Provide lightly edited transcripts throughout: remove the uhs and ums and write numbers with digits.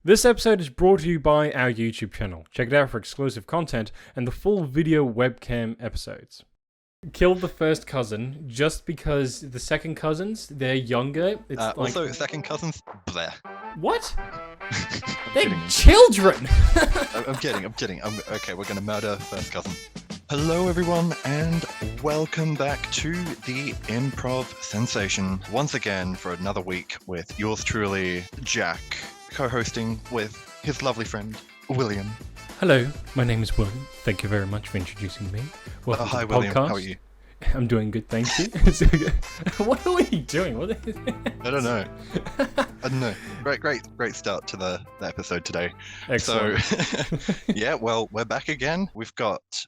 This episode is brought to you by our YouTube channel. Check it out for exclusive content and the full video webcam episodes. Killed the first cousin just because the second cousins, they're younger. It's Also, second cousins, bleh. What? I'm They're kidding. children! I'm kidding. Okay, we're gonna murder first cousin. Hello everyone, and welcome back to the Improv Sensation. Once again for another week with yours truly, Jack, co-hosting with his lovely friend, William. Hello, my name is William. Thank you very much for introducing me. Welcome Hi to the William, podcast. how are you? I'm doing good, thank you. What are you doing? I don't know. Great start to the episode today. Excellent. So, yeah, well, we're back again.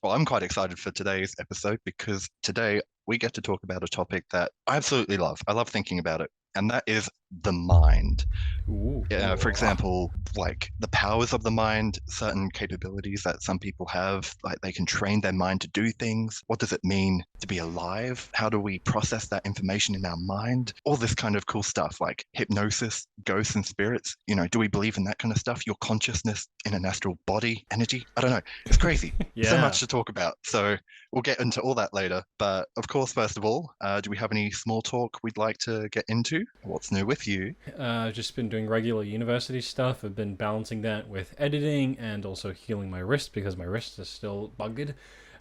I'm quite excited for today's episode because today we get to talk about a topic that I absolutely love. I love thinking about it, and that is the mind. Ooh. For example, like the powers of the mind, certain capabilities that some people have, like they can train their mind to do things. What does it mean to be alive? How do we process that information in our mind? All this kind of cool stuff like hypnosis, ghosts and spirits. Do we believe in that kind of stuff? Your consciousness in an astral body, energy? I don't know. It's crazy. Yeah. So much to talk about. So we'll get into all that later. But of course, first of all, do we have any small talk we'd like to get into? What's new with you? I've just been doing regular university stuff. I've been balancing that with editing and also healing my wrist because my wrist is still bugged.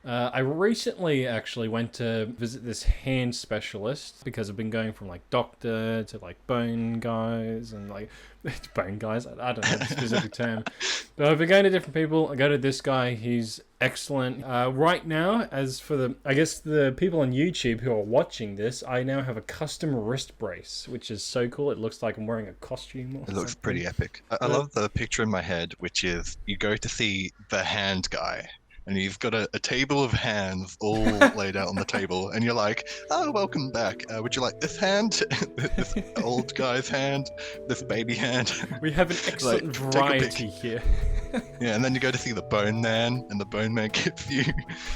I recently actually went to visit this hand specialist because I've been going from like doctor to like bone guys and like bone guys. I don't know the specific term, but I've been going to different people. I go to this guy. He's excellent. Right now, as for the people on YouTube who are watching this, I now have a custom wrist brace, which is so cool. It looks like I'm wearing a costume. It looks pretty epic. I love the picture in my head, which is you go to see the hand guy. And he's got a table of hands all laid out on the table. And you're like, oh, welcome back. Would you like this hand? This old guy's hand? This baby hand? We have an excellent Take a variety here. Yeah, and then you go to see the bone man. And the bone man gives you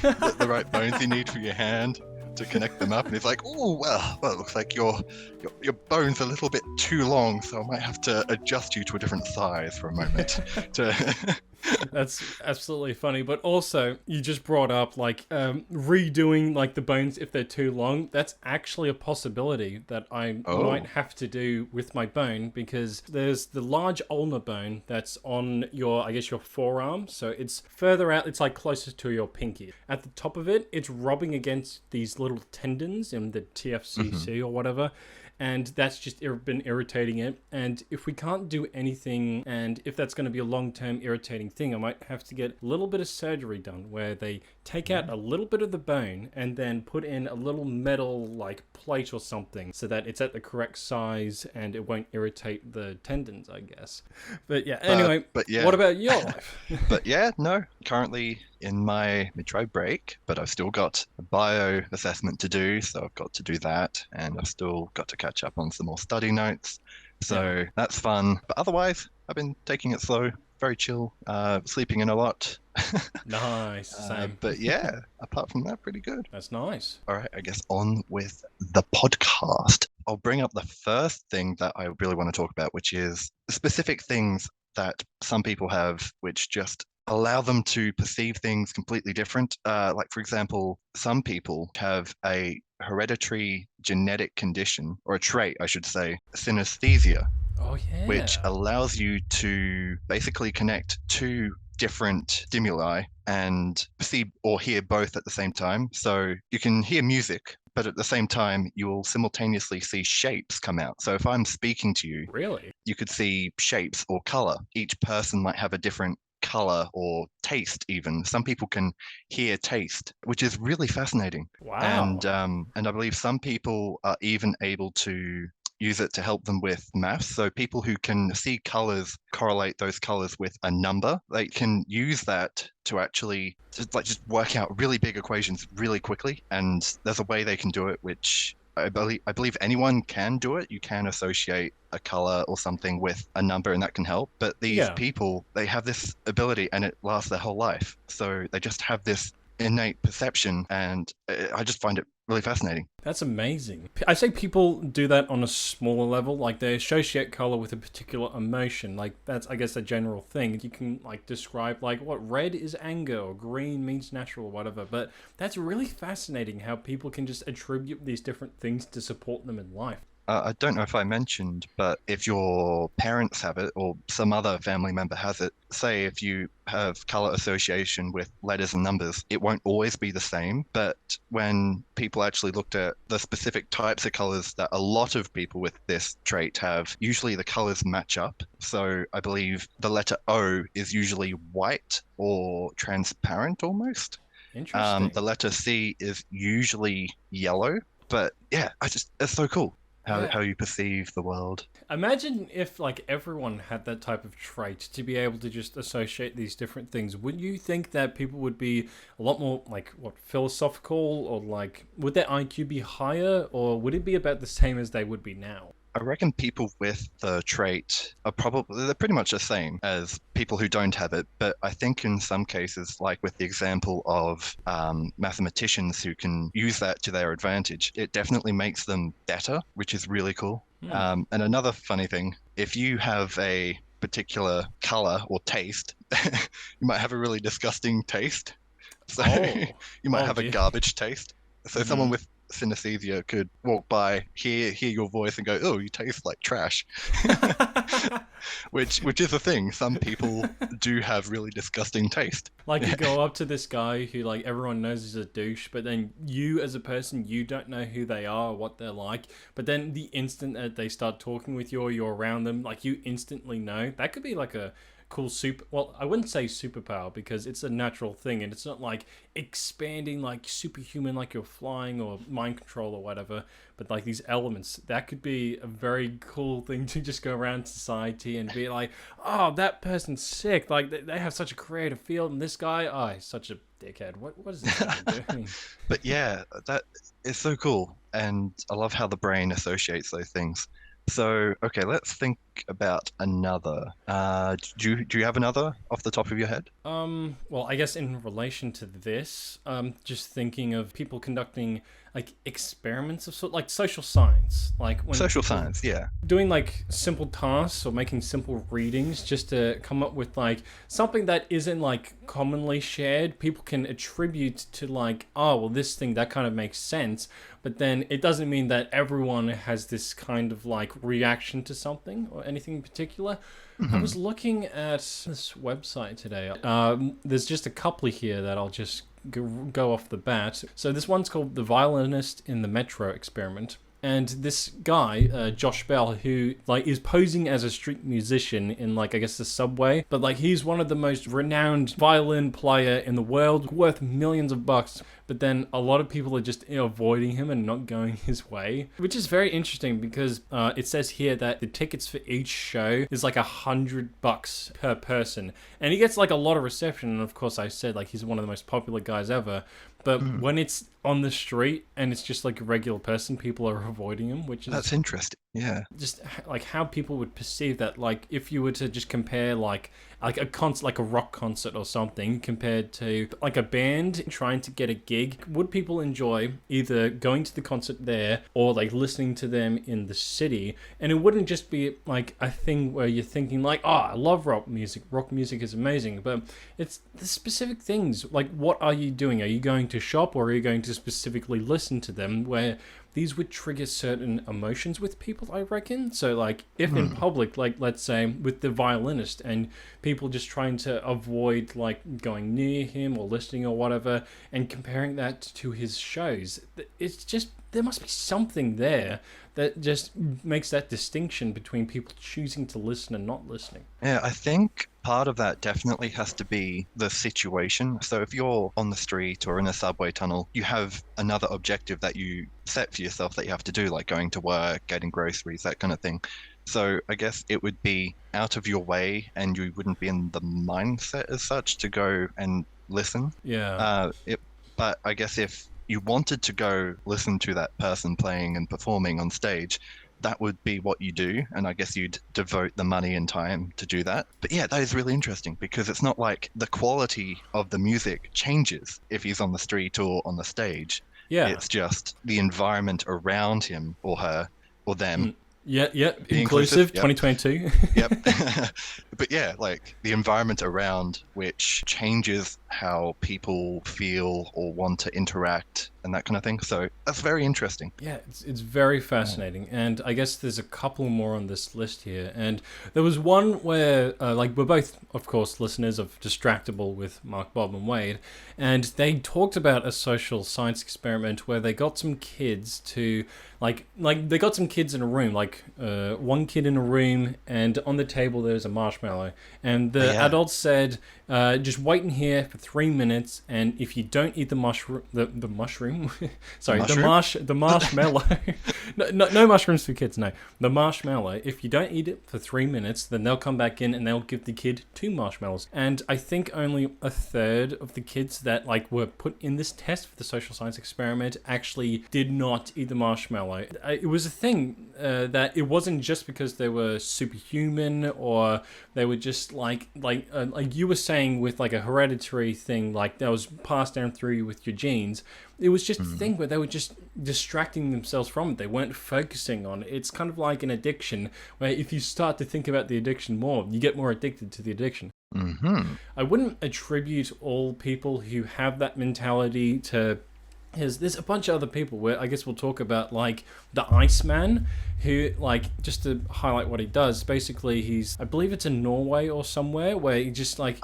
the right bones you need for your hand to connect them up. And he's like, oh, well, it looks like your bone's a little bit too long. So I might have to adjust you to a different size for a moment. That's absolutely funny, but also you just brought up like redoing like the bones if they're too long. That's actually a possibility that I might have to do with my bone because there's the large ulnar bone that's on your forearm, so it's further out. It's like closer to your pinky. At the top of it, it's rubbing against these little tendons in the TFCC or whatever. And that's just been irritating it. And if we can't do anything, and if that's going to be a long-term irritating thing, I might have to get a little bit of surgery done where they take out a little bit of the bone and then put in a little metal like plate or something so that it's at the correct size and it won't irritate the tendons, I guess. But yeah, anyway, what about your life? But yeah, no, currently in my mid-try break, but I've still got a bio assessment to do, so I've got to do that, and I've still got to catch up on some more study notes, so that's fun. But otherwise, I've been taking it slow, very chill, sleeping in a lot. Nice, same. But yeah, apart from that, pretty good. That's nice. All right, I guess on with the podcast. I'll bring up the first thing that I really want to talk about, which is specific things that some people have, which just allow them to perceive things completely different. Like, for example, some people have a hereditary genetic condition, or a trait, I should say, synesthesia, which allows you to basically connect two different stimuli and perceive or hear both at the same time. So you can hear music, but at the same time, you will simultaneously see shapes come out. So if I'm speaking to you, you could see shapes or color. Each person might have a different color or taste even. Some people can hear taste, which is really fascinating. Wow. And I believe some people are even able to use it to help them with maths. So people who can see colors, correlate those colors with a number, they can use that to actually just work out really big equations really quickly. And there's a way they can do it, which I believe anyone can do it. You can associate a color or something with a number, and that can help. But these people, they have this ability, and it lasts their whole life. So they just have this innate perception, and I just find it really fascinating. That's amazing. I say people do that on a smaller level, like they associate color with a particular emotion. Like that's, I guess, a general thing. You can like describe like what red is anger or green means natural or whatever. But that's really fascinating how people can just attribute these different things to support them in life. I don't know if I mentioned, but if your parents have it or some other family member has it, say if you have color association with letters and numbers, it won't always be the same. But when people actually looked at the specific types of colors that a lot of people with this trait have, usually the colors match up. So I believe the letter O is usually white or transparent almost. Interesting. The letter C is usually yellow. But yeah, it's so cool Yeah. how you perceive the world. Imagine if like everyone had that type of trait to be able to just associate these different things. Would you think that people would be a lot more like what philosophical or like would their IQ be higher or would it be about the same as they would be now? I reckon people with the trait are probably they're pretty much the same as people who don't have it, but I think in some cases, like with the example of mathematicians who can use that to their advantage, it definitely makes them better, which is really cool. Hmm. And another funny thing, if you have a particular color or taste, you might have a really disgusting taste. So Oh. you might Oh have a dear. garbage taste. So Hmm. someone with synesthesia could walk by, hear your voice, and go, "Oh, you taste like trash," which is a thing. Some people do have really disgusting taste. Like you go up to this guy who like everyone knows is a douche, but then you as a person you don't know who they are or what they're like. But then the instant that they start talking with you or you're around them, like you instantly know. That could be like a cool super well, I wouldn't say superpower because it's a natural thing and it's not like expanding like superhuman like you're flying or mind control or whatever, but like these elements, that could be a very cool thing to just go around society and be like, oh, that person's sick. Like they have such a creative field, and this guy, oh, he's such a dickhead. What is this even doing? But yeah, that is so cool, and I love how the brain associates those things. So, okay, let's think about another. Do you have another off the top of your head? Well, I guess in relation to this, just thinking of people conducting like experiments of sort like social science, like when Social people science, yeah. doing like simple tasks or making simple readings just to come up with like something that isn't like commonly shared. People can attribute to like, oh, well, this thing that kind of makes sense, but then it doesn't mean that everyone has this kind of like reaction to something or anything in particular. I Hmm. was looking at this website today. There's just a couple here that I'll just go off the bat. So this one's called The Violinist in the Metro Experiment. And this guy, Josh Bell, who like is posing as a street musician in like I guess the subway, but like he's one of the most renowned violin player in the world, worth millions of bucks. But then a lot of people are just avoiding him and not going his way, which is very interesting because it says here that the tickets for each show is like $100 per person, and he gets like a lot of reception. And of course, I said like he's one of the most popular guys ever. But Mm, when it's on the street and it's just like a regular person, people are avoiding him, which is that's interesting. Yeah. just like how people would perceive that. Like if you were to just compare like a concert, like a rock concert or something, compared to like a band trying to get a gig, would people enjoy either going to the concert there or like listening to them in the city? And it wouldn't just be like a thing where you're thinking like, oh, I love rock music. Rock music is amazing, but it's the specific things. Like, what are you doing? Are you going to shop or are you going to specifically listen to them? Where these would trigger certain emotions with people, I reckon. So, like, if in Hmm. public, like, let's say with the violinist and people just trying to avoid, like, going near him or listening or whatever, and comparing that to his shows, it's just, there must be something there that just makes that distinction between people choosing to listen and not listening. Yeah, I think part of that definitely has to be the situation. So if you're on the street or in a subway tunnel, you have another objective that you set for yourself that you have to do, like going to work, getting groceries, that kind of thing. So I guess it would be out of your way and you wouldn't be in the mindset as such to go and listen. Yeah. It, but I guess if you wanted to go listen to that person playing and performing on stage, that would be what you do. And I guess you'd devote the money and time to do that. But yeah, that is really interesting because it's not like the quality of the music changes if he's on the street or on the stage. Yeah. It's just the environment around him or her or them. Yeah, yeah, Be inclusive. inclusive, Yep. 2022. Yep. But yeah, like the environment around which changes how people feel or want to interact and that kind of thing. So that's very interesting. Yeah, it's very fascinating, and I guess there's a couple more on this list here. And there was one where, like, we're both, of course, listeners of Distractable with Mark, Bob, and Wade, and they talked about a social science experiment where they got some kids to, like they got some kids in a room, like one kid in a room, and on the table there's a marshmallow, and the adults said, just wait in here for 3 minutes, and if you don't eat the mushroom, the mushroom, sorry, the marshmallow, no mushrooms for kids, no, the marshmallow. If you don't eat it for 3 minutes, then they'll come back in and they'll give the kid 2 marshmallows. And I think only a third of the kids that like were put in this test for the social science experiment actually did not eat the marshmallow. It was a thing that it wasn't just because they were superhuman or they were just like you were saying with like a hereditary thing, like that was passed down through you with your genes. It was just a thing where they were just distracting themselves from it. They weren't focusing on it. It's kind of like an addiction where if you start to think about the addiction more, you get more addicted to the addiction. Mm-hmm. I wouldn't attribute all people who have that mentality to... There's a bunch of other people where I guess we'll talk about, like the Iceman, who, like, just to highlight what he does, basically he's, I believe it's in Norway or somewhere, where he just like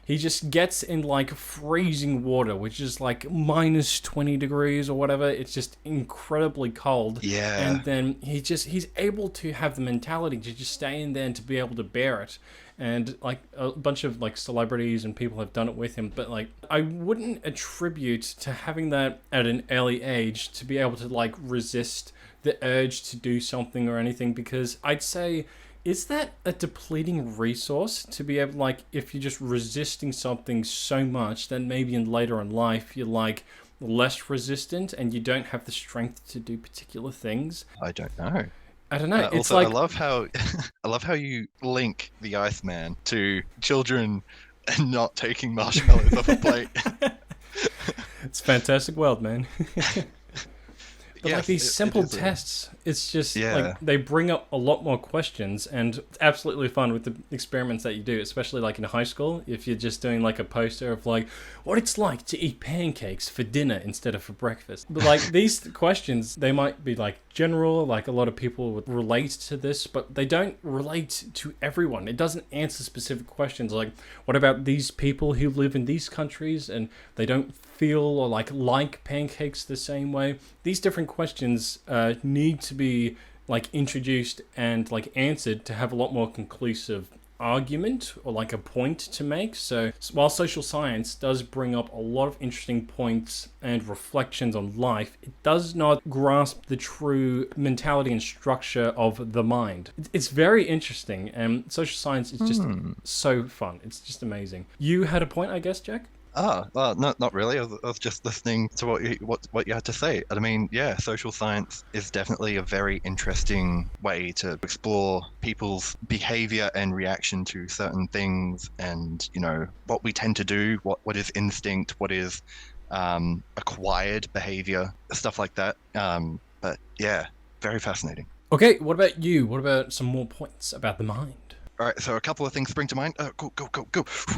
he just gets in like freezing water, which is like minus 20 degrees or whatever. It's just incredibly cold. Yeah. And then he's able to have the mentality to just stay in there and to be able to bear it. And like a bunch of like celebrities and people have done it with him, but like I wouldn't attribute to having that at an early age to be able to like resist the urge to do something or anything, because I'd say, is that a depleting resource to be able, like, if you're just resisting something so much, then maybe in later in life you're like less resistant and you don't have the strength to do particular things? I don't know. I don't know. It's also, like, I love how I love how you link the Iceman to children and not taking marshmallows off a plate. it's a fantastic world, man. But Yes, like these simple tests, it's just like they bring up a lot more questions, and it's absolutely fun with the experiments that you do, especially like in high school, if you're just doing like a poster of like what it's like to eat pancakes for dinner instead of for breakfast. But like these questions, they might be like general, like a lot of people would relate to this, but they don't relate to everyone. It doesn't answer specific questions like, what about these people who live in these countries and they don't feel or like pancakes the same way? These different questions need to be like introduced and like answered to have a lot more conclusive argument or like a point to make. So while social science does bring up a lot of interesting points and reflections on life, it does not grasp the true mentality and structure of the mind. It's very interesting, and social science is just so fun. It's just amazing. You had a point, I guess, Jack? Well, not really. I was just listening to what you had to say. I mean, yeah, social science is definitely a very interesting way to explore people's behavior and reaction to certain things, and you know what we tend to do, what is instinct, what is acquired behavior, stuff like that. But yeah, very fascinating. Okay, what about you? What about some more points about the mind? All right, so a couple of things spring to mind. Go.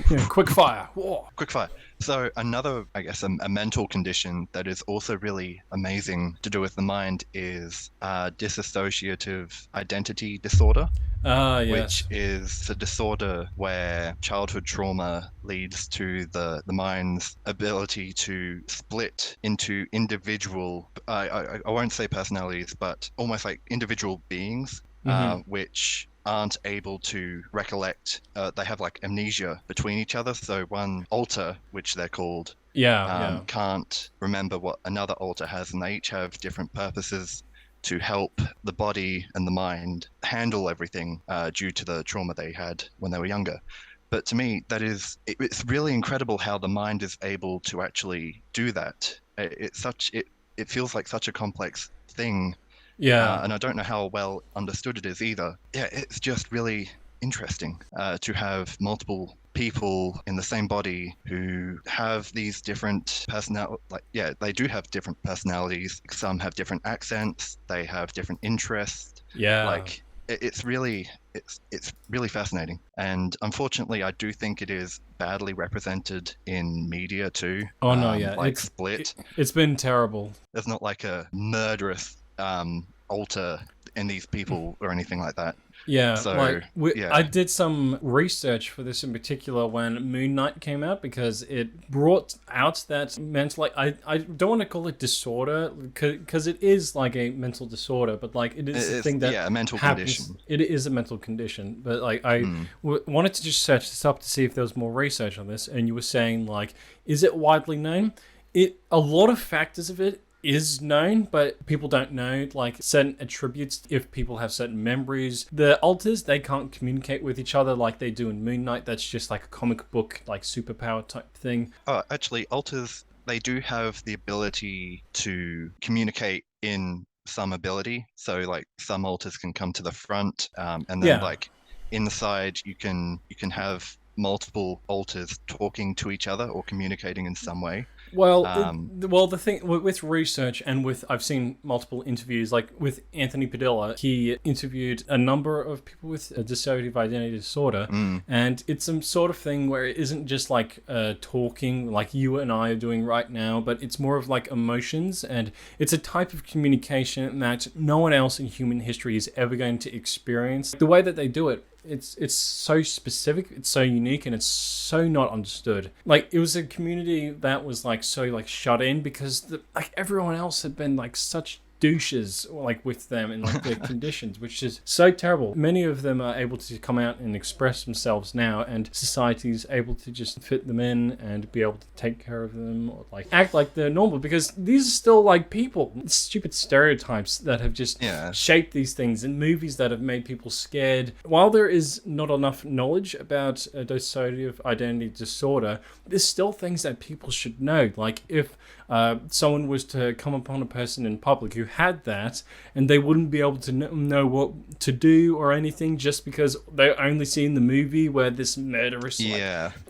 Yeah, quick fire. Whoa. Quick fire. So another, I guess, a mental condition that is also really amazing to do with the mind is dissociative identity disorder. Yes. Which is a disorder where childhood trauma leads to the mind's ability to split into individual, I won't say personalities, but almost like individual beings, which aren't able to recollect. They have like amnesia between each other. So one alter, which they're called, can't remember what another alter has, and they each have different purposes to help the body and the mind handle everything due to the trauma they had when they were younger. But to me, it's really incredible how the mind is able to actually do that. It feels like such a complex thing Yeah. And I don't know how well understood it is either. Yeah, it's just really interesting to have multiple people in the same body who have these different they do have different personalities. Some have different accents, they have different interests. Yeah. Like it's really it's really fascinating. And unfortunately, I do think it is badly represented in media too. Oh no, yeah. Like Split. It's been terrible. There's not like a murderous alter in these people or anything like that. Yeah, So I yeah, did some research for this in particular when Moon Knight came out because it brought out that mental, like, I don't want to call it disorder because it is like a mental disorder, but like it is a it's thing that a mental happens. condition. It is a mental condition, but like I Mm. wanted to just search this up to see if there was more research on this, and you were saying like, is it widely known? A lot of factors of it is known, but people don't know like certain attributes. If people have certain memories, the alters, they can't communicate with each other like they do in Moon Knight. That's just like a comic book like superpower type thing. Oh, actually, alters, they do have the ability to communicate in some ability. So like some alters can come to the front, and then Yeah. like inside you can have multiple alters talking to each other or communicating in some way. Well, Um, the thing with research and with I've seen multiple interviews, like with Anthony Padilla, he interviewed a number of people with a dissociative identity disorder, mm, and it's some sort of thing where it isn't just like talking like you and I are doing right now, but it's more of like emotions, and it's a type of communication that no one else in human history is ever going to experience. The way that they do it, it's so specific, it's so unique, and it's so not understood. Like it was a community that was like so like shut in because like everyone else had been like such douches like with them and like their conditions, which is so terrible. Many of them are able to come out and express themselves now, and society's able to just fit them in and be able to take care of them or like act like they're normal, because these are still like people. Stupid stereotypes that have just yeah. shaped these things in movies that have made people scared. While there is not enough knowledge about dissociative identity disorder, there's still things that people should know. Like if someone was to come upon a person in public who had that, and they wouldn't be able to know what to do or anything just because they only seen the movie where this murderous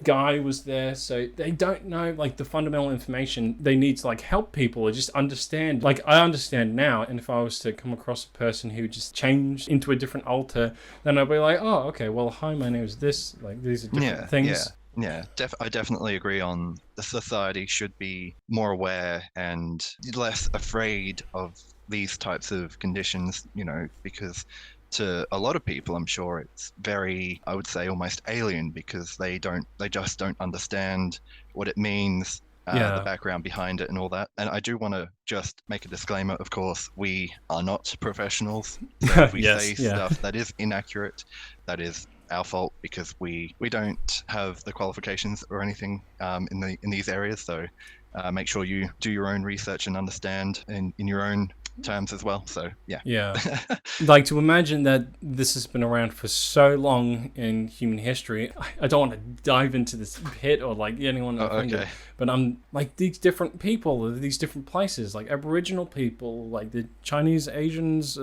guy was there, so they don't know like the fundamental information they need to like help people or just understand. Like I understand now, and if I was to come across a person who just changed into a different alter, then I'd be like, oh, okay, well, hi, my name is this, like these are different things. Yeah, I definitely agree on the society should be more aware and less afraid of these types of conditions, because to a lot of people, I'm sure it's very, I would say, almost alien because they just don't understand what it means, the background behind it and all that. And I do want to just make a disclaimer, of course, we are not professionals. So if we say stuff that is inaccurate, that is our fault because we don't have the qualifications or anything in these areas. So make sure you do your own research and understand in your own terms as well. So yeah. Like to imagine that this has been around for so long in human history. I don't want to dive into this pit or like anyone offended, but I'm like these different people, these different places, like Aboriginal people, like the Chinese, Asians,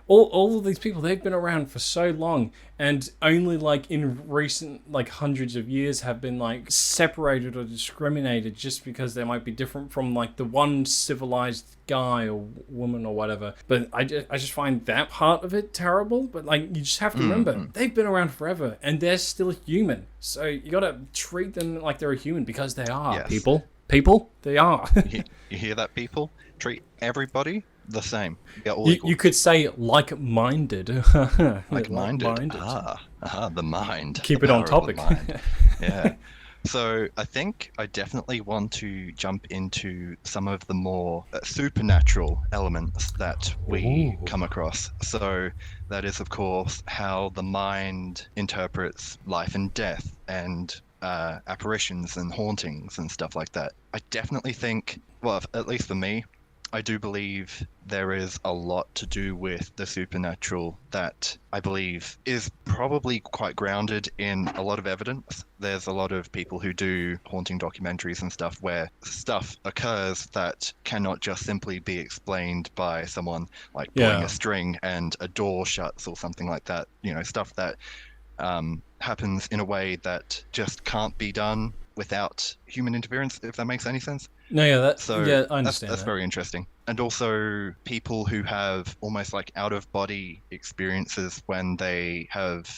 all of these people, they've been around for so long, and only like in recent like hundreds of years have been like separated or discriminated just because they might be different from like the one civilized guy or woman or whatever. But I just find that part of it terrible. But like you just have to remember they've been around forever and they're still human, so you gotta treat them like they're a human because they are. Yes. People, they are. You hear that, people? Treat everybody the same. You could say like-minded. Like-minded. The mind. Keep it on topic. Yeah. So I think I definitely want to jump into some of the more supernatural elements that we come across. So that is, of course, how the mind interprets life and death and apparitions and hauntings and stuff like that. I definitely think, well, at least for me, I do believe there is a lot to do with the supernatural that I believe is probably quite grounded in a lot of evidence. There's a lot of people who do haunting documentaries and stuff where stuff occurs that cannot just simply be explained by someone like pulling a Yeah. string and a door shuts or something like that. Stuff that happens in a way that just can't be done without human interference, if that makes any sense. No, yeah, So I that's understand that's that. very interesting. And also people who have almost like out of body experiences when they have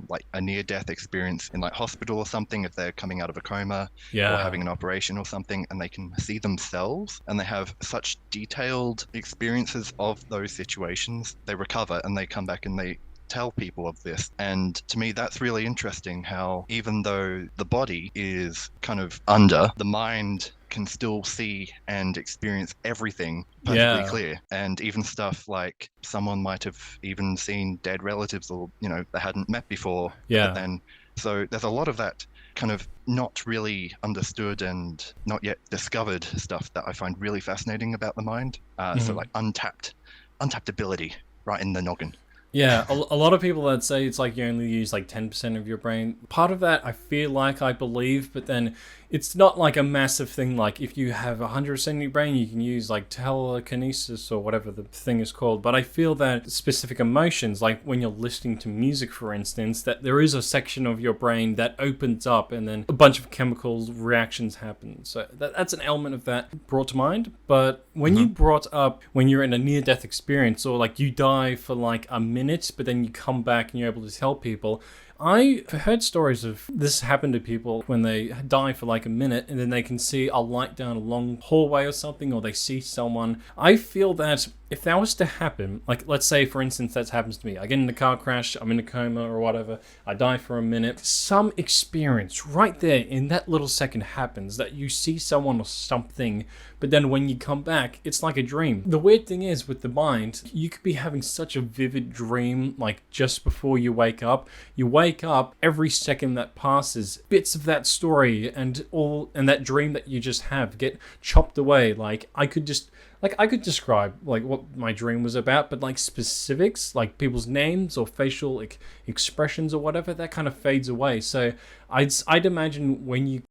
like a near death experience in like hospital or something, if they're coming out of a coma or Yeah. having an operation or something, and they can see themselves and they have such detailed experiences of those situations, they recover and they come back and they tell people of this. And to me, that's really interesting how even though the body is kind of under, the mind can still see and experience everything perfectly Yeah. clear. And even stuff like someone might have even seen dead relatives or, they hadn't met before. But Yeah. then, so there's a lot of that kind of not really understood and not yet discovered stuff that I find really fascinating about the mind. So Mhm. like untapped ability right in the noggin. Yeah, a lot of people that say it's like you only use like 10% of your brain. Part of that I feel like I believe, but then it's not like a massive thing. Like if you have 100% of your brain, you can use like telekinesis or whatever the thing is called. But I feel that specific emotions, like when you're listening to music, for instance, that there is a section of your brain that opens up and then a bunch of chemical reactions happen. So that's an element of that brought to mind. But when you Mhm. brought up when you're in a near-death experience or like you die for like a minute, but then you come back and you're able to tell people, I've heard stories of this happen to people when they die for like a minute and then they can see a light down a long hallway or something, or they see someone. I feel that if that was to happen, like let's say for instance that happens to me, I get in a car crash, I'm in a coma or whatever, I die for a minute, some experience right there in that little second happens that you see someone or something, but then when you come back, it's like a dream. The weird thing is with the mind, you could be having such a vivid dream like just before you wake up. You wake up, every second that passes, bits of that story and that dream that you just have get chopped away. I could describe like what my dream was about, but like specifics, like people's names or facial expressions or whatever, that kind of fades away. So I'd imagine when you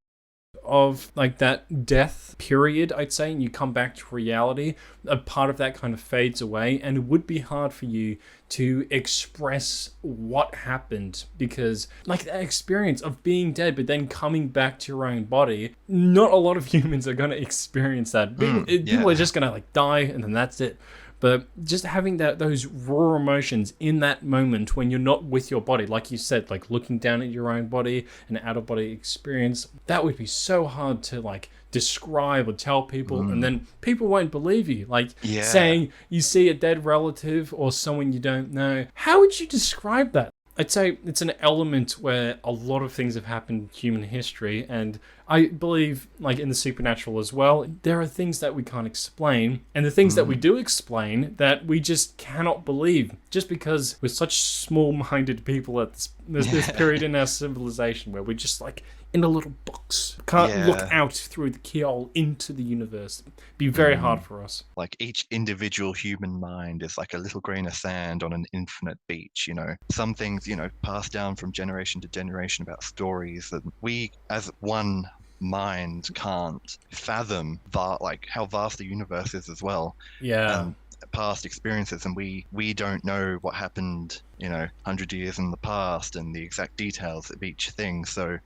of like that death period, I'd say, and you come back to reality, a part of that kind of fades away, and it would be hard for you to express what happened because, like, that experience of being dead but then coming back to your own body, not a lot of humans are going to experience that. People are Yeah. just going to like die and then that's it. But just having those raw emotions in that moment when you're not with your body, like you said, like looking down at your own body, an out of body experience, that would be so hard to like describe or tell people, and Mm. then people won't believe you. Like Yeah. saying you see a dead relative or someone you don't know. How would you describe that? I'd say it's an element where a lot of things have happened in human history, and I believe, like in the supernatural as well, there are things that we can't explain, and the things that we Mm. do explain that we just cannot believe, just because we're such small-minded people at this Yeah. period in our civilization where we're just like in a little box, can't look Yeah. out through the keyhole into the universe. It'd be very hard Mm. for us. Like each individual human mind is like a little grain of sand on an infinite beach. Some things, pass down from generation to generation about stories that we as one mind can't fathom like how vast the universe is as well. Yeah, And past experiences, and we don't know what happened 100 years in the past and the exact details of each thing. So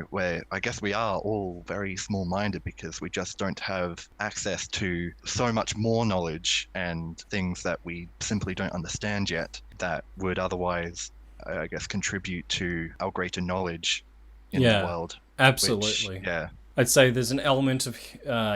where I guess we are all very small minded because we just don't have access to so much more knowledge and things that we simply don't understand yet that would otherwise, I guess, contribute to our greater knowledge in the yeah, world. Which, absolutely. yeah. I'd say there's an element of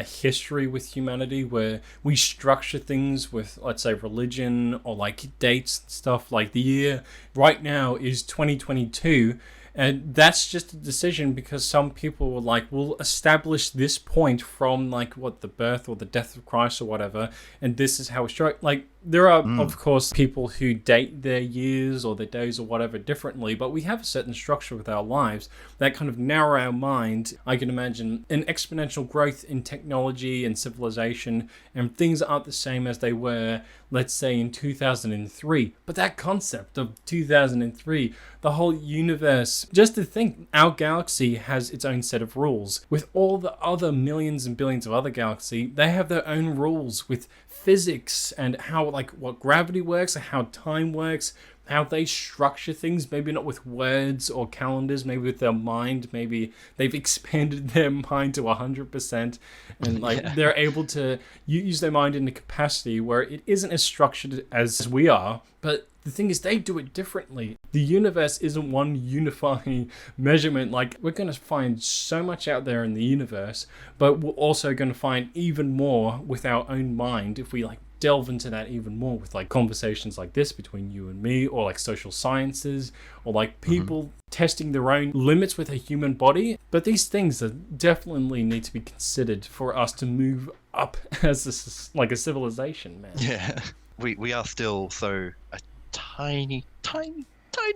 history with humanity where we structure things with, let's say, religion or like dates and stuff. Like the year right now is 2022, and that's just a decision because some people were like, we'll establish this point from like what the birth or the death of Christ or whatever, and this is how it's struck. Like there are, of course, people who date their years or their days or whatever differently, but we have a certain structure with our lives that kind of narrow our mind. I can imagine an exponential growth in technology and civilization, and things aren't the same as they were, let's say, in 2003. But that concept of 2003, the whole universe, just to think, our galaxy has its own set of rules. With all the other millions and billions of other galaxies, they have their own rules with physics and how, like, what gravity works and how time works, how they structure things, maybe not with words or calendars, maybe with their mind. Maybe they've expanded their mind to 100%, and like they're able to use their mind in a capacity where it isn't as structured as we are. But the thing is, they do it differently. The universe isn't one unifying measurement. Like, we're going to find so much out there in the universe, but we're also going to find even more with our own mind if we, like, delve into that even more with, like, conversations like this between you and me, or like social sciences, or like people testing their own limits with a human body. But these things that definitely need to be considered for us to move up as a civilization, man. Yeah, we are still so a tiny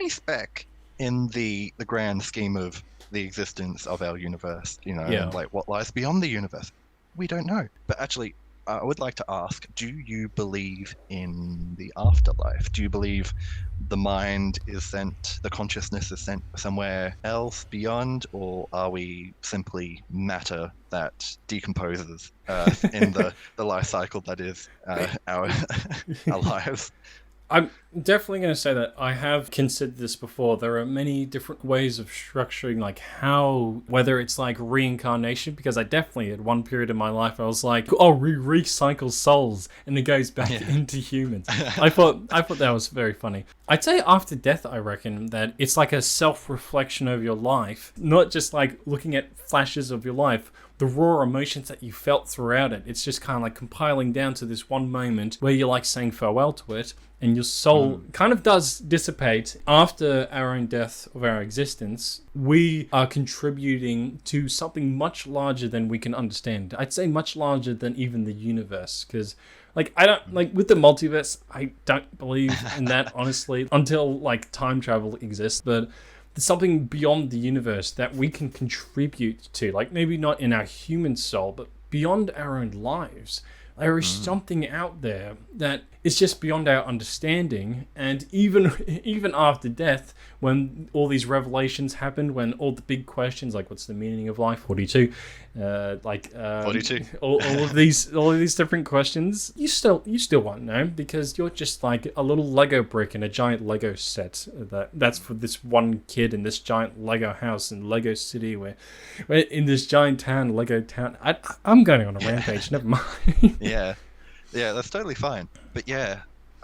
speck in the grand scheme of the existence of our universe, and like what lies beyond the universe, we don't know. But actually, I would like to ask, do you believe in the afterlife? Do you believe the mind is sent, the consciousness is sent somewhere else beyond, or are we simply matter that decomposes in the life cycle that is our lives? I'm definitely going to say that I have considered this before. There are many different ways of structuring, like how, whether it's like reincarnation, because I definitely, at one period in my life, I was like, oh, we recycle souls and it goes back into humans. I thought that was very funny. I'd say after death, I reckon that it's like a self-reflection of your life, not just like looking at flashes of your life, the raw emotions that you felt throughout it. It's just kind of like compiling down to this one moment where you're like saying farewell to it, and your soul kind of does dissipate. After our own death of our existence, we are contributing to something much larger than we can understand. I'd say much larger than even the universe, because like, I don't, like, with the multiverse, I don't believe in that, honestly, until like time travel exists. But there's something beyond the universe that we can contribute to, like maybe not in our human soul, but beyond our own lives. There is something out there that is just beyond our understanding. And even after death, when all these revelations happened, when all the big questions, like what's the meaning of life, 42, 42, all of these different questions, you still won't know, because you're just like a little Lego brick in a giant Lego set that's for this one kid in this giant Lego house in Lego City, where in this giant town, Lego town. I'm going on a rampage. Never mind. Yeah, that's totally fine. But yeah,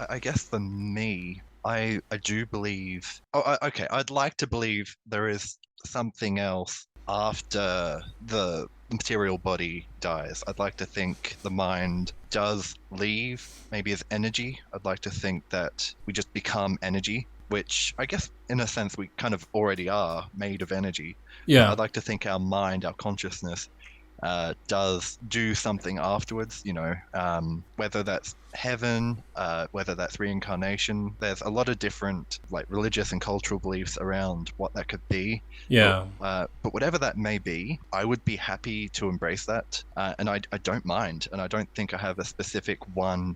I guess for me, I do believe. Okay, I'd like to believe there is something else after the material body dies. I'd like to think the mind does leave, maybe as energy. I'd like to think that we just become energy, which I guess in a sense we kind of already are made of energy. Yeah. I'd like to think our mind, our consciousness, does do something afterwards, whether that's heaven, whether that's reincarnation. There's a lot of different like religious and cultural beliefs around what that could be. Yeah. But whatever that may be, I would be happy to embrace that. And I don't mind. And I don't think I have a specific one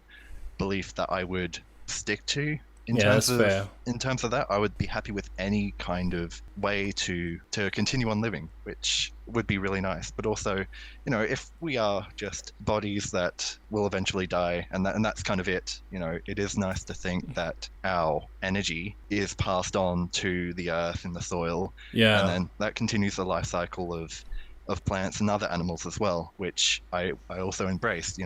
belief that I would stick to. In terms of that, I would be happy with any kind of way to continue on living, which would be really nice. But also, if we are just bodies that will eventually die, and that's kind of it, it is nice to think that our energy is passed on to the earth and the soil, and then that continues the life cycle of plants and other animals as well, which I also embrace.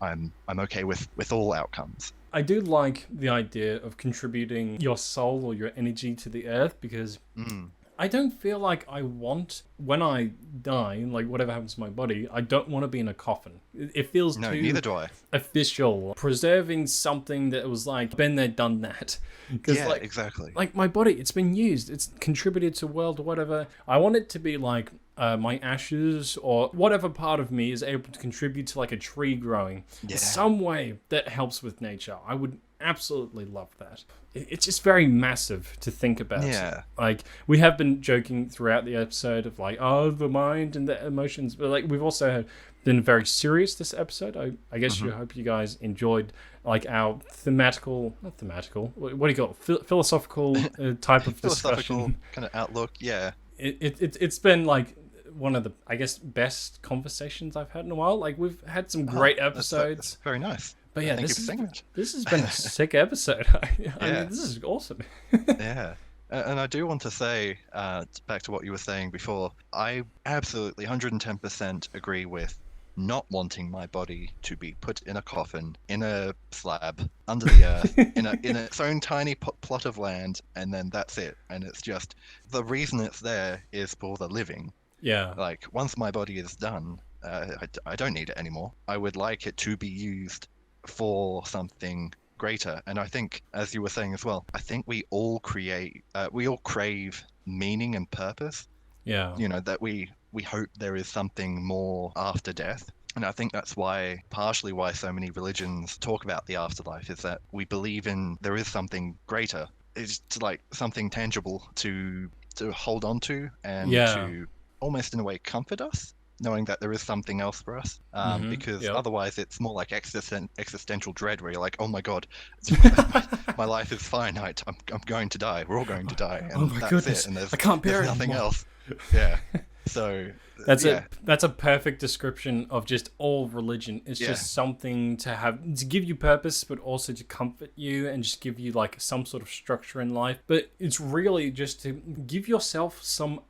I'm okay with all outcomes. I do like the idea of contributing your soul or your energy to the earth, because I don't feel like I want, when I die, like whatever happens to my body, I don't want to be in a coffin. It feels too neither do I. Official. Preserving something that was like, been there, done that. Yeah, exactly. Like my body, it's been used. It's contributed to the world or whatever. I want it to be like my ashes or whatever part of me is able to contribute to like a tree growing in some way that helps with nature, I would absolutely love that. It's just very massive to think about. Yeah. Like, we have been joking throughout the episode of like, oh, the mind and the emotions, but like we've also been very serious this episode. I guess you hope you guys enjoyed like our not thematical, what do you call it? Philosophical type of discussion. Kind of outlook. Yeah. It's been like one of the, I guess, best conversations I've had in a while. Like, we've had some great episodes. That's very nice. But yeah, Thank this you for saying that. This has been a sick episode. I mean, this is awesome. Yeah. And I do want to say, back to what you were saying before, I absolutely 110% agree with not wanting my body to be put in a coffin, in a slab, under the earth, in its own tiny plot of land, and then that's it. And it's just, the reason it's there is for the living. Yeah. Like, once my body is done, I don't need it anymore. I would like it to be used for something greater. And I think, as you were saying as well, I think we all crave meaning and purpose. Yeah. You know, that we hope there is something more after death. And I think that's partially why so many religions talk about the afterlife, is that we believe there is something greater. It's like something tangible to hold on to and to almost in a way comfort us, knowing that there is something else for us, because otherwise it's more like existential dread, where you're like, oh my god, my life is finite. I'm going to die. We're all going to die, and oh my that's goodness, it. And I can't bear there's nothing anymore. else. Yeah. So that's a perfect description of just all religion. It's just something to give you purpose, but also to comfort you and just give you like some sort of structure in life. But it's really just to give yourself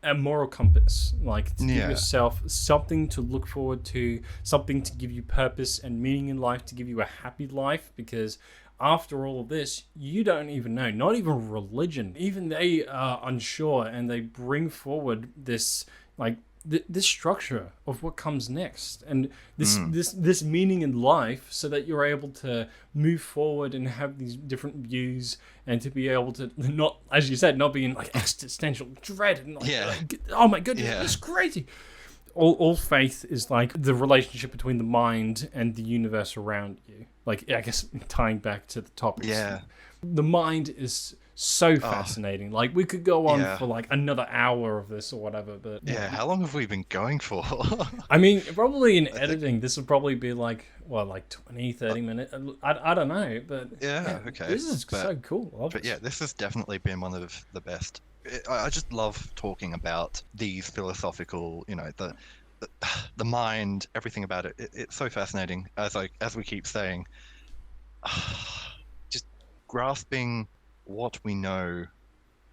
a moral compass, like to give yourself something to look forward to, something to give you purpose and meaning in life, to give you a happy life. Because after all of this, you don't even know, not even religion, even they are unsure, and they bring forward this like this structure of what comes next, and this meaning in life, so that you're able to move forward and have these different views, and to be able to not, as you said, not be in like existential dread and like, oh my goodness, this is crazy. All faith is like the relationship between the mind and the universe around you. Like, I guess tying back to the topics. Yeah. The mind is so fascinating. Like, we could go on for like another hour of this or whatever, but how long have we been going for? I mean, probably in editing, this would probably be like 20, 30 minutes. I don't know, but okay. This is so cool. But yeah, this has definitely been one of the best. I just love talking about these philosophical, you know, the mind, everything about it. It's so fascinating. As we keep saying, just grasping what we know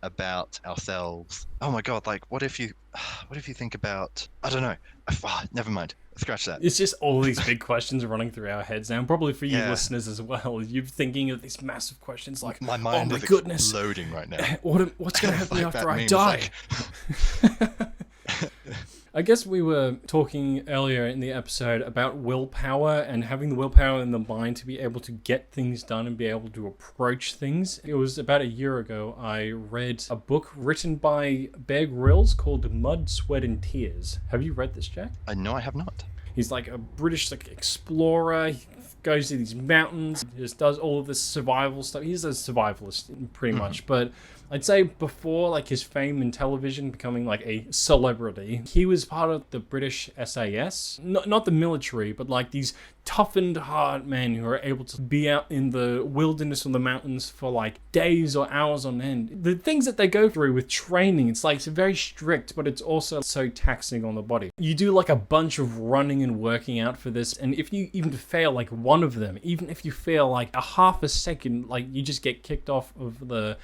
about ourselves. Oh my god! Like, what if you think about? I don't know. Never mind. Scratch that. It's just all these big questions running through our heads now, and probably for you listeners as well. You're thinking of these massive questions like, my mind is exploding right now. What's going to happen after I die? I guess we were talking earlier in the episode about willpower and having the willpower in the mind to be able to get things done and be able to approach things. It was about a year ago I read a book written by Bear Grylls called Mud, Sweat and Tears. Have you read this, Jack? No, I have not. He's like a British explorer. He goes to these mountains, just does all of this survival stuff. He's a survivalist pretty much, but I'd say before like his fame in television, becoming like a celebrity, he was part of the British SAS. Not the military, but like these toughened hard men who are able to be out in the wilderness or the mountains for like days or hours on end. The things that they go through with training, it's very strict, but it's also so taxing on the body. You do like a bunch of running and working out for this, and if you even fail like one of them, even if you fail like a half a second, like you just get kicked off of the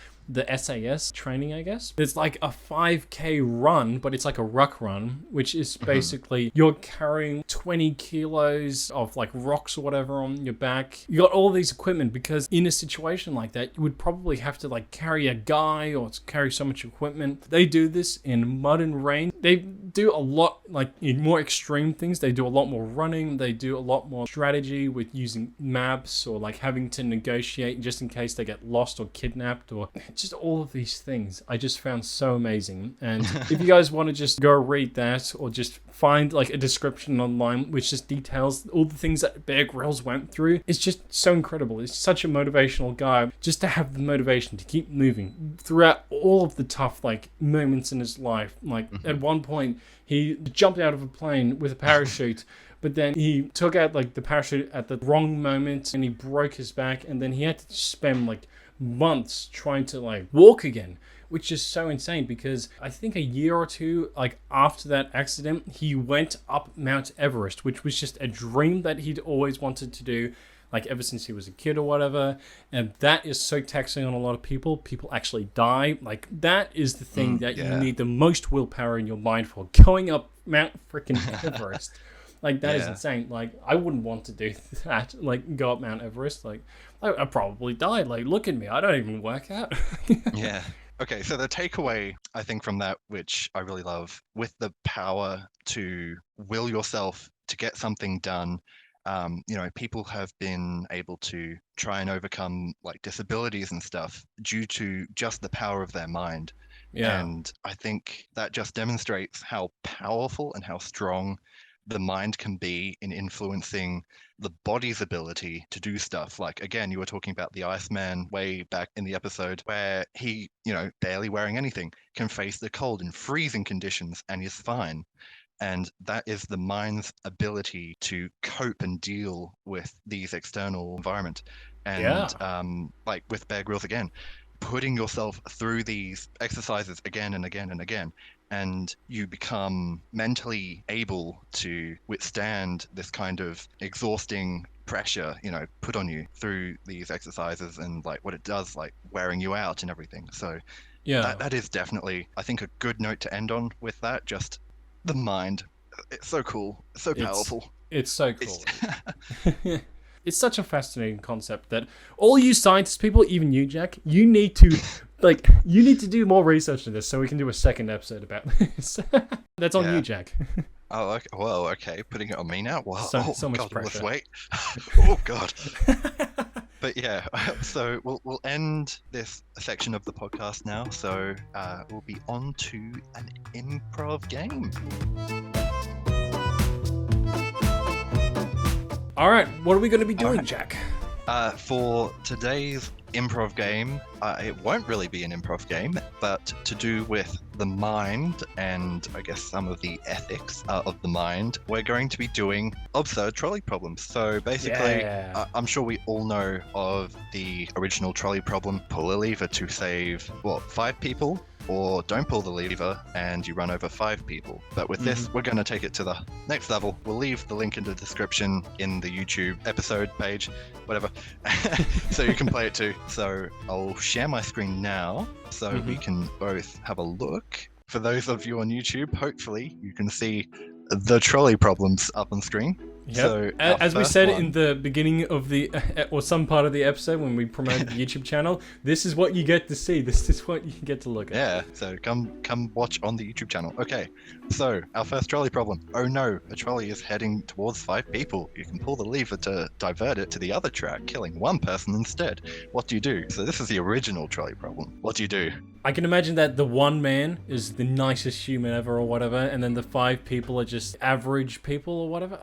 SAS training, I guess. It's like a 5K run, but it's like a ruck run, which is basically you're carrying 20 kilos of like rocks or whatever on your back. You got all these equipment, because in a situation like that, you would probably have to like carry a guy or carry so much equipment. They do this in mud and rain. They do a lot, like in more extreme things, they do a lot more running. They do a lot more strategy with using maps or like having to negotiate just in case they get lost or kidnapped, or just all of these things I just found so amazing. And if you guys want to just go read that, or just find like a description online which just details all the things that Bear Grylls went through, it's just so incredible. It's such a motivational guy, just to have the motivation to keep moving throughout all of the tough like moments in his life. Like at one point he jumped out of a plane with a parachute, but then he took out like the parachute at the wrong moment and he broke his back, and then he had to spend like months trying to like walk again, which is so insane, because I think a year or two like after that accident he went up Mount Everest, which was just a dream that he'd always wanted to do, like ever since he was a kid or whatever. And that is so taxing on a lot of people actually die. Like that is the thing that you need the most willpower in your mind for, going up Mount freaking Everest. Like, that is insane. Like, I wouldn't want to do that. Like, go up Mount Everest. Like, I probably died. Like, look at me. I don't even work out. Yeah. Okay, so the takeaway, I think, from that, which I really love, with the power to will yourself to get something done, people have been able to try and overcome, like, disabilities and stuff due to just the power of their mind. Yeah. And I think that just demonstrates how powerful and how strong the mind can be in influencing the body's ability to do stuff. Like, again, you were talking about the Iceman way back in the episode, where he, barely wearing anything, can face the cold in freezing conditions and is fine. And that is the mind's ability to cope and deal with these external environment. And like with Bear Grylls again, putting yourself through these exercises again and again and again, and you become mentally able to withstand this kind of exhausting pressure, put on you through these exercises, and like what it does, like wearing you out and everything. So that is definitely, I think, a good note to end on with that. Just the mind. It's so cool. It's so powerful. It's so cool. It's such a fascinating concept that all you scientist people, even you, Jack, you need to do more research on this so we can do a second episode about this. That's on you, Jack. Oh, okay. Well, okay. Putting it on me now? Wow. So much God, pressure. Wait. Oh, God. But yeah, so we'll end this section of the podcast now. So we'll be on to an improv game. All right, what are we going to be doing, Jack? For today's improv game, it won't really be an improv game, but to do with the mind and I guess some of the ethics of the mind, we're going to be doing absurd trolley problems. So basically, I'm sure we all know of the original trolley problem: pull a lever to save, 5 people? Or don't pull the lever and you run over 5 people. But with this, we're going to take it to the next level. We'll leave the link in the description in the YouTube episode page, whatever, so you can play it too. So I'll share my screen now so we can both have a look. For those of you on YouTube, hopefully you can see the trolley problems up on screen. Yep. So as we said in the beginning of the, or some part of the episode when we promoted the YouTube channel, this is what you get to see. This is what you get to look at. Yeah, so come watch on the YouTube channel. Okay, so our first trolley problem. Oh no, a trolley is heading towards 5 people. You can pull the lever to divert it to the other track, killing 1 person instead. What do you do? So this is the original trolley problem. What do you do? I can imagine that the one man is the nicest human ever or whatever, and then the 5 people are just average people or whatever.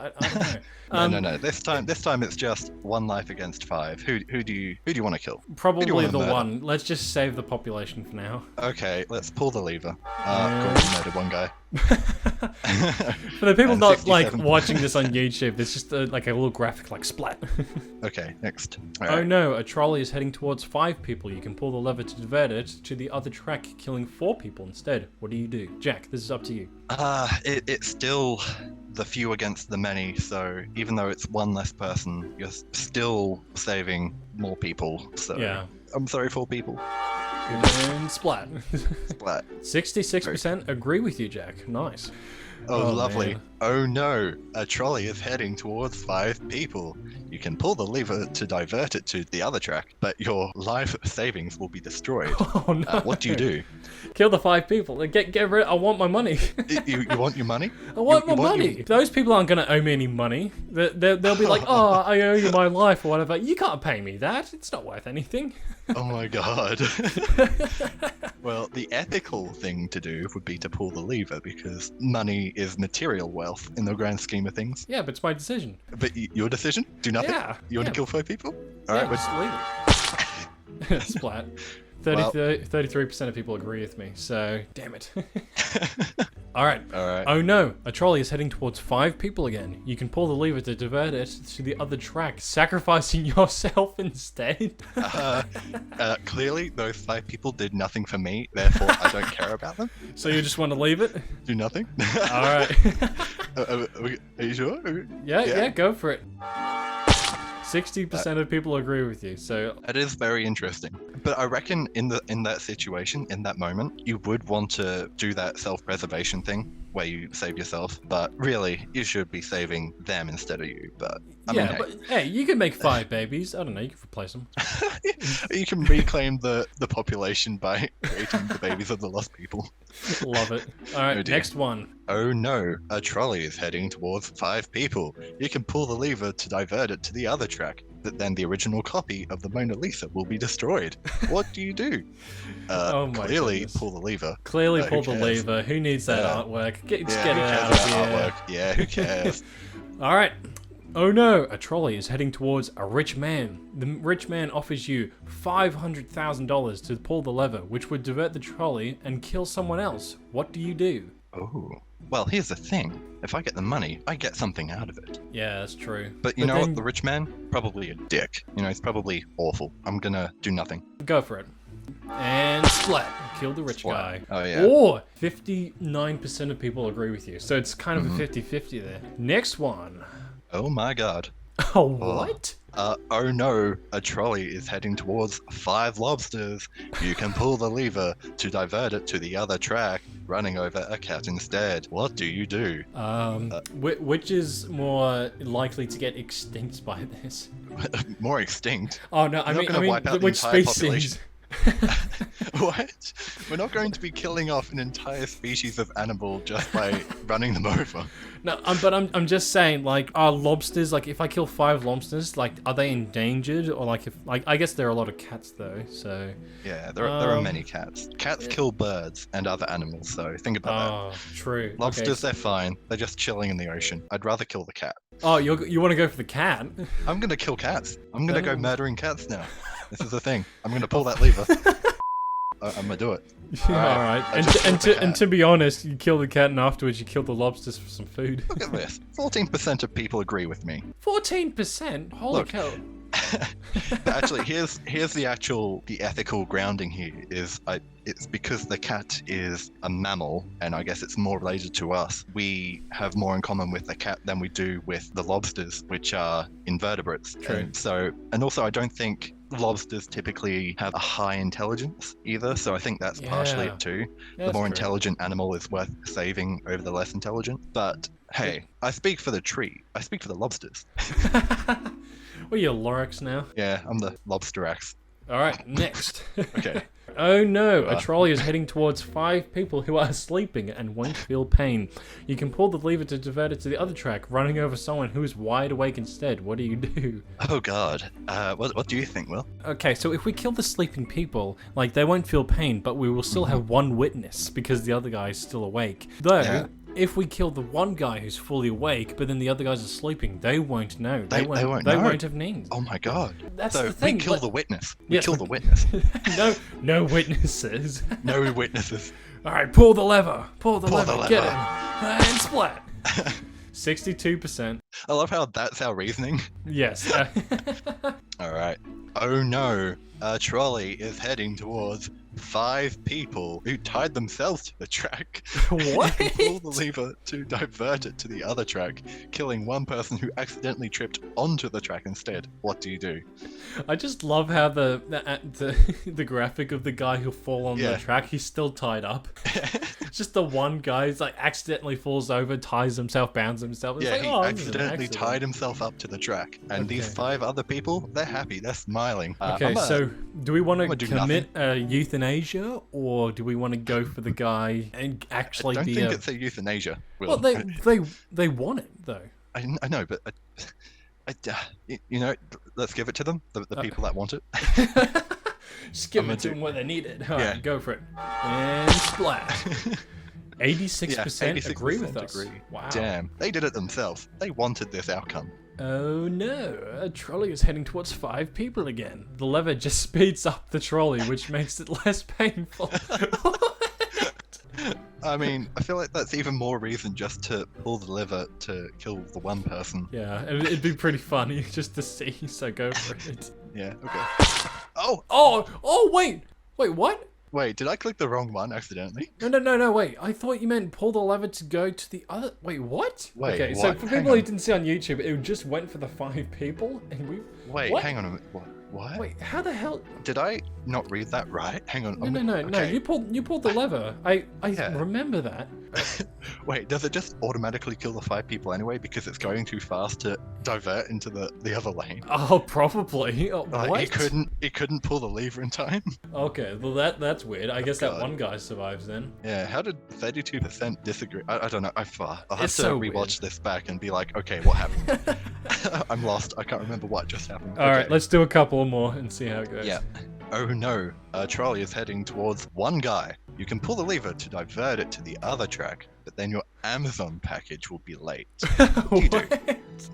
I don't know. No. This time it's just 1 life against 5. Who do you want to kill? Probably the one. Let's just save the population for now. Okay, let's pull the lever. Gordon murdered 1 guy. For the people not like watching this on YouTube, there's just like a little graphic like splat. Okay, next. Oh no, a trolley is heading towards 5 people. You can pull the lever to divert it to the other track, killing 4 people instead. What do you do? Jack, this is up to you. It's still the few against the many, so even though it's 1 less person, you're still saving more people. So yeah. I'm sorry, 4 people. And splat. Splat. 66% agree with you, Jack. Nice. Oh, lovely. Man. Oh no, a trolley is heading towards 5 people. You can pull the lever to divert it to the other track, but your life savings will be destroyed. Oh no. What do you do? Kill the 5 people. Get rid. I want my money. You want your money? I want my you want money. Those people aren't going to owe me any money. They'll be like, oh, I owe you my life or whatever. You can't pay me that. It's not worth anything. Oh my god. Well, the ethical thing to do would be to pull the lever because money is material wealth in the grand scheme of things. Yeah, but it's my decision. But your decision? Do nothing? Yeah. You want to kill 5 people? All right, just leave it. Splat. 33% of people agree with me, so damn it. All right. Oh no, a trolley is heading towards 5 people again. You can pull the lever to divert it to the other track, sacrificing yourself instead. Clearly, those 5 people did nothing for me, therefore I don't care about them. So you just want to leave it? Do nothing? All right. Are you sure? Yeah, go for it. 60% of people agree with you, so... That is very interesting. But I reckon in that situation, in that moment, you would want to do that self-preservation thing where you save yourself. But really, you should be saving them instead of you. But I mean, but hey, you can make 5 babies. I don't know, you can replace them. You can reclaim the population by creating the babies of the lost people. Love it. All right, next one. Oh no, a trolley is heading towards 5 people. You can pull the lever to divert it to the other track, but then the original copy of the Mona Lisa will be destroyed. What do you do? Oh my clearly goodness. Pull the lever. Clearly pull the lever. Who needs that artwork? Get it out of here. Artwork? Yeah, who cares? All right. Oh no, a trolley is heading towards a rich man. The rich man offers you $500,000 to pull the lever, which would divert the trolley and kill someone else. What do you do? Oh, well, here's the thing. If I get the money, I get something out of it. Yeah, that's true. But you know what? The rich man? Probably a dick. He's probably awful. I'm gonna do nothing. Go for it. And splat. Kill the rich guy. Oh, yeah. Or 59% of people agree with you. So it's kind of a 50-50 there. Next one. Oh my god. Oh, what? Oh no, a trolley is heading towards 5 lobsters. You can pull the lever to divert it to the other track, running over a cat instead. What do you do? Which is more likely to get extinct by this? More extinct? Oh no, I mean wipe out which the entire species? Population. What? We're not going to be killing off an entire species of animal just by running them over. No, but I'm just saying, like, are lobsters, like, if I kill 5 lobsters, like, are they endangered? Or, like, I guess there are a lot of cats, though, so... Yeah, there are many cats. Cats kill birds and other animals, so think about that. Oh, true. Lobsters, they're fine. They're just chilling in the ocean. I'd rather kill the cat. Oh, you want to go for the cat? I'm going to kill cats. I'm going to go murdering cats now. This is the thing. I'm going to pull that lever. I'm going to do it. All right. And to be honest, you kill the cat and afterwards you kill the lobsters for some food. Look at this. 14% of people agree with me. 14%? Holy cow. But actually, here's the ethical grounding here is it's because the cat is a mammal, and I guess it's more related to us. We have more in common with the cat than we do with the lobsters, which are invertebrates. True. And also, I don't think lobsters typically have a high intelligence either, so I think that's partially it too. The more intelligent animal is worth saving over the less intelligent. But hey, I speak for the tree. I speak for the lobsters. What are you, Lorax now? Yeah, I'm the lobsterax. All right, next. Okay. Oh no, a trolley is heading towards 5 people who are sleeping and won't feel pain. You can pull the lever to divert it to the other track, running over someone who is wide awake instead. What do you do? Oh god. What do you think, Will? Okay, so if we kill the sleeping people, like, they won't feel pain, but we will still have one witness because the other guy is still awake. Though, if we kill the one guy who's fully awake, but then the other guys are sleeping, they won't know. They won't have names. Oh my god. That's so the thing. We kill the witness. We kill the witness. No witnesses. No witnesses. All right, pull the lever. Pull the lever. Get him. And splat. 62%. I love how that's our reasoning. Yes. All right. Oh no, a trolley is heading towards 5 people who tied themselves to the track. What? Pull the lever to divert it to the other track, killing one person who accidentally tripped onto the track instead. What do you do? I just love how the graphic of the guy who'll fall on the track, he's still tied up. just the one guy who's like accidentally falls over, ties himself, bounds himself. It's Yeah, like, he oh, this is an accidentally accident. tied himself up to the track, and these Okay. 5 other people, they're happy, they're smiling. Okay, so do we want to do commit euthanasia, or do we want to go for the guy and actually I don't be think it's a euthanasia. Well, they want it though. I know, but you know, let's give it to them, the people that want it. Just give it to them where they need it. All right, go for it. And splash. 86% agree with us. Wow. Damn, they did it themselves. They wanted this outcome. Oh no, a trolley is heading towards 5 people again. The lever just speeds up the trolley, which makes it less painful. I mean, I feel like that's even more reason just to pull the lever to kill the one person. Yeah, it'd be pretty funny just to see, so go for it. Yeah, okay. Oh, wait, what? Wait, did I click the wrong one accidentally? No, wait. I thought you meant pull the lever to go to the other... Wait, what? Wait, okay, what? so for people who didn't see on YouTube, it just went for the 5 people, and we... Wait, what? hang on a minute. What? Wait, how the hell... Did I not read that right? Hang on. No, okay. you pulled the lever. I Yeah. remember that. Wait, does it just automatically kill the 5 people anyway because it's going too fast to divert into the other lane? Oh, probably. Oh, Like, what? It couldn't pull the lever in time. Okay, well that's weird. I guess that God. one guy survives then. Yeah, how did 32% disagree? I don't know. I'll have It's to so rewatch weird. this back and be like, okay, what happened? I'm lost. I can't remember what just happened. All right, Okay. let's do a couple more and see how it goes. Yeah. Oh no, a trolley is heading towards one guy. You can pull the lever to divert it to the other track, but then your Amazon package will be late. What do you do?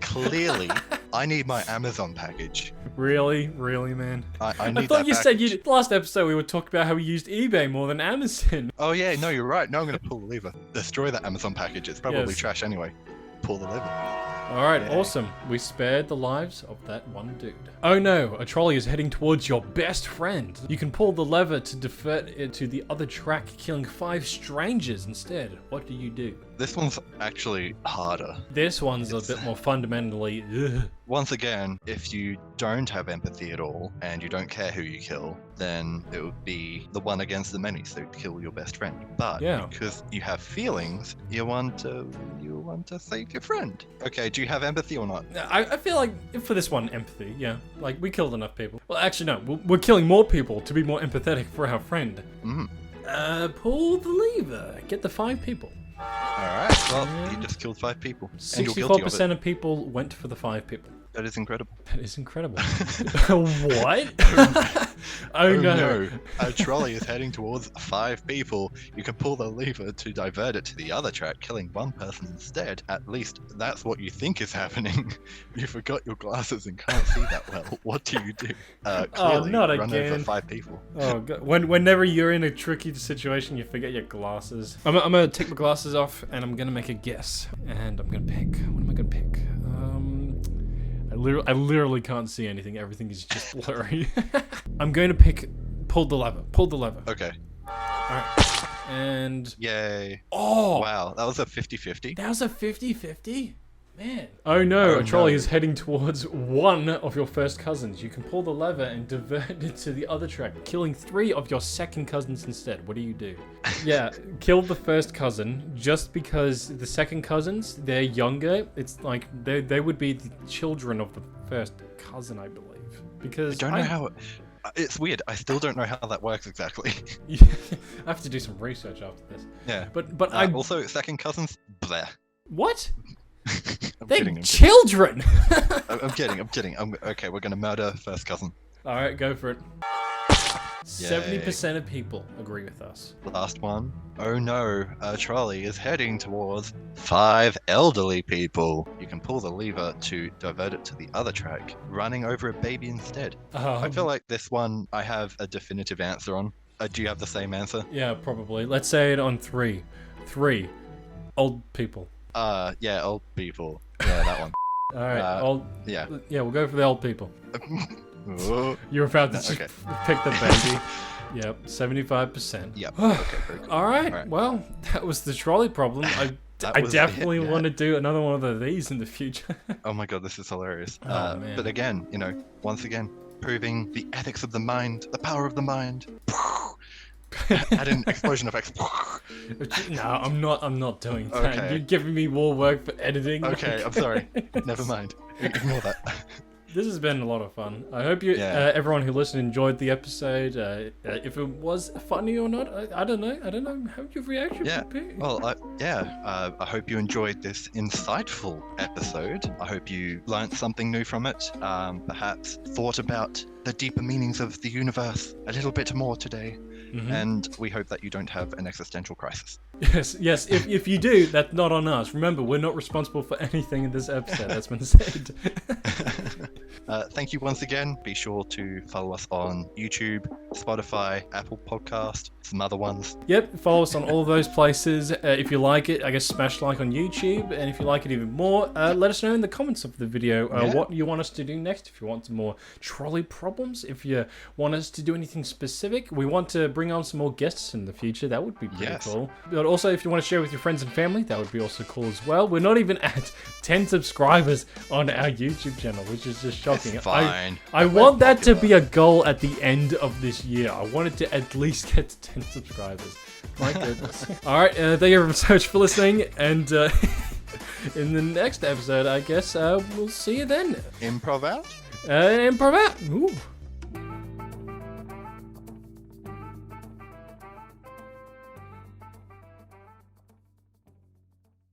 Clearly, I need my Amazon package. Really, man. I need I thought that you said package. last episode we were talking about how we used eBay more than Amazon. Oh yeah, no, you're right. No, I'm gonna pull the lever. Destroy that Amazon package. It's probably Yes. trash anyway. Pull the lever. All right, Yeah. awesome. We spared the lives of that one dude. Oh no, a trolley is heading towards your best friend. You can pull the lever to divert it to the other track, killing 5 strangers instead. What do you do? This one's actually harder. This one's a bit more fundamentally. Ugh. Once again, if you don't have empathy at all and you don't care who you kill, then it would be the one against the many, so kill your best friend. But Yeah. because you have feelings, you want to save your friend. Okay, do you have empathy or not? I feel like for this one, empathy. Yeah, like we killed enough people. Well, actually, no, we're killing more people to be more empathetic for our friend. Pull the lever. Get the 5 people. Alright, well, you just killed 5 people. And you're guilty of 64% it. of people went for the 5 people. That is incredible. That is incredible. What? Oh no. A trolley is heading towards 5 people. You can pull the lever to divert it to the other track, killing 1 person instead. At least that's what you think is happening. You forgot your glasses and can't see that well. What do you do? Clearly, not run again. over 5 people. Oh god. Whenever you're in a tricky situation, you forget your glasses. I'm gonna take my glasses off and I'm gonna make a guess. And I'm gonna pick. What am I gonna pick? I literally can't see anything. Everything is just blurry. I'm going to pick pull the lever. Pull the lever. Okay. Alright. And Yay. oh Wow, that was a 50-50. that was a 50-50? Man. Oh no, a trolley is heading towards one of your first cousins. You can pull the lever and divert it to the other track, killing 3 of your second cousins instead. What do you do? Yeah, kill the first cousin just because the second cousins, they're younger. It's like they would be the children of the first cousin, I believe. Because I don't know how... It's weird. I still don't know how that works exactly. I have to do some research after this. Yeah. But I Also, second cousins, bleh. what? I'm They're kidding. children. I'm kidding. Okay, we're gonna murder first cousin. All right, go for it. 70% of people agree with us. Last one. Oh no, a trolley is heading towards 5 elderly people. You can pull the lever to divert it to the other track, running over a baby instead. I feel like this one I have a definitive answer on. Do you have the same answer? Yeah, probably. Let's say it on 3. 3. Old people. Yeah, old people. Yeah, that one. All right, old. Yeah. Yeah, we'll go for the old people. Oh, You're about to just okay. pick the baby. Yep, 75%. yep. Okay, very cool. All right, Alright. well, that was the trolley problem. I definitely yeah. want to do another one of these in the future. Oh my god, this is hilarious. Oh, man. But again, once again, proving the ethics of the mind, the power of the mind. Add an explosion effects. No, I'm not doing that. Okay. You're giving me more work for editing. Okay, I'm sorry. Never mind. Ignore that. This has been a lot of fun. I hope you, everyone who listened, enjoyed the episode. If it was funny or not, I don't know. I don't know how your reaction would be. Well, I hope you enjoyed this insightful episode. I hope you learnt something new from it. Perhaps thought about the deeper meanings of the universe a little bit more today. Mm-hmm. And we hope that you don't have an existential crisis. Yes. If you do, that's not on us. Remember, we're not responsible for anything in this episode that's been said. Thank you once again. Be sure to follow us on YouTube, Spotify, Apple Podcast, some other ones. Yep, follow us on all of those places. If you like it, I guess smash like on YouTube. And if you like it even more, let us know in the comments of the video what you want us to do next. If you want some more trolley problems, if you want us to do anything specific, we want to bring on some more guests in the future. That would be pretty cool. But also, if you want to share with your friends and family, that would be also cool as well. We're not even at 10 subscribers on our YouTube channel, which is just shocking. It's fine. I want that to be a goal at the end of this year. I wanted to at least get to 10 subscribers. My goodness. Alright, thank you so much for listening, and in the next episode, I guess, we'll see you then. Improv out? Improv out. Ooh.